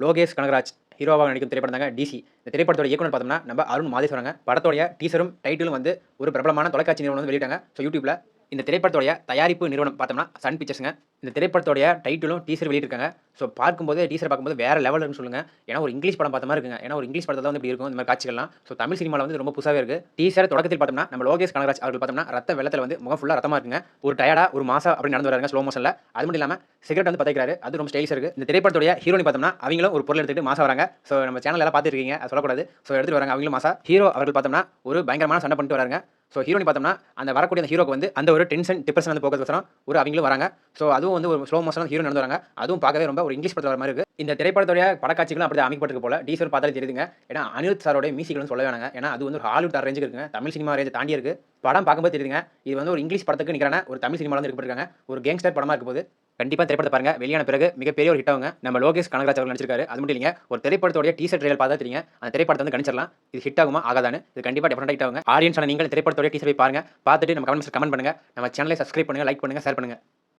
லோகேஷ் கனகராஜ் ஹீரோவாக நடிக்கும் திரைப்படம் தாங்க டிசி. இந்த திரைப்படத்தோட இயக்குனர் பார்த்தோம்னா நம்ம அருண் மாதேஸ்வரங்க. படத்தோடைய டீசரும் டைட்டிலும் வந்து ஒரு பிரபலமான தொலைக்காட்சி நிறுவனம் வந்து வெளியிட்டாங்க. யூடியூப்ல இந்த திரைப்படத்தோடைய தயாரிப்பு நிறுவனம் பார்த்தோம்னா சன் பிக்சர்ஸ்ங்க. இந்த திரைப்படத்தோடைய டைட்டிலும் டீசர் வெளியிட்டிருக்காங்க. பார்க்கும்போது டீசர் பார்க்கும்போது வேற லெவல்னு சொல்லுங்க. ஏன்னா ஒரு இங்கிலீஷ் படம் பார்த்த மாதிரி இருக்குங்க. ஏன்னா ஒரு இங்கிலீஷ் படத்துல வந்து இப்படி இருக்கும் இந்த மாதிரி காட்சிகள்லாம். தமிழ் சினிமால வந்து ரொம்ப புதுசாவே இருக்கு. டீசர் தொடக்கத்தில் பார்த்தோம்னா நம்ம லோகேஷ் கனகராஜ் அவர்கள் பார்த்தோம்னா ரத்த வெள்ளத்துல வந்து முகம் ஃபுல்லா ரத்தமா இருக்குங்க. ஒரு டயர்டா ஒரு மாசா அப்படி நடந்து வராங்க ஸ்லோ மோஷன்ல. அது மட்டும் இல்லாம சிகரெட் வந்து பத்திக்கிறாரு. அது ரொம்ப ஸ்டைலிஷா இருக்கு. இந்த திரைப்படத்தோட ஹீரோனி பார்த்தோம்னா அவங்களும் ஒரு பொருள் எடுத்துட்டு மாசா வராங்க. நம்ம சேனல்ல எல்லாம் பார்த்துருக்கீங்க. அது சொல்லக்கூடாது. எடுத்துட்டு வராங்க அவங்களும் மாசா. ஹீரோ அவர்கள் பார்த்தோம்னா ஒரு பயங்கரமான சண்டை பண்ணிட்டு வராங்க. ஹீரோனி பார்த்தோம்னா அந்த வரக்கூடிய அந்த ஹீரோக்கு வந்து அந்த ஒரு டென்ஷன் டிப்ரஷன் வந்து போக்குறதுக்கோசரம் ஒரு அவங்களும் வராங்க. அதுவும் வந்து ஒரு ஸ்லோ மோஷன்ல ஹீரோ நடந்து வராங்க. அதுவும் பார்க்கவே ரொம்ப ஒரு இங்கிலீஷ் படத்துல வர மாதிரி இருக்கு. இந்த திரைப்படத்தோட படக்காட்சிகளும் அப்படி அமைக்கப்பட்டிருக்கு போல. டீசர் பார்த்தாலே தெரியுதுங்க. ஏன்னா அனிருத் சாரோட மியூசிக்னு சொல்ல வேணாங்க. ஏன்னா அது வந்து ஒரு ஹாலிவுட் ரேஞ்சுக்கு இருக்குங்க. தமிழ் சினிமா ரேஞ்ச் தாண்டி இருக்கு. படம் பார்க்கும்போது தெரியுதுங்க. இது வந்து ஒரு இங்கிலீஷ் படத்துக்கு நிகரான ஒரு தமிழ் சினிமால வந்து எடுக்கப்பட்டிருக்காங்க. ஒரு கேங்ஸ்டர் படமா இருக்க போது. கண்டிப்பா திரைப்படத்தை பாருங்க. வெளியான பிறகு மிகப்பெரிய ஒரு ஹிட் ஆகுங்க. நம்ம லோகேஷ் கனகராஜ் அவர்கள் நடிச்சிருக்காரு. அது மட்டும் இல்லைங்க. ஒரு திரைப்படத்தோட டீசர் ட்ரெய்லர் பார்த்தா தெரியுங்க. அந்த திரைப்படத்தை வந்து கணிச்சிடலாம். இது ஹிட் ஆகுமா ஆகாதான்னு. இது கண்டிப்பா டெஃபினட்டா ஹிட் ஆகுங்க. ஆடியன்ஸான நீங்கள் திரைப்படத்தோட டீசரை பாருங்க. பார்த்துட்டு நம்ம கமெண்ட்ஸ்ல கமெண்ட் பண்ணுங்க. நம்ம சேனலை சப்ஸ்கிரைப் பண்ணுங்க, லைக் பண்ணுங்க, ஷேர் பண்ணுங்க.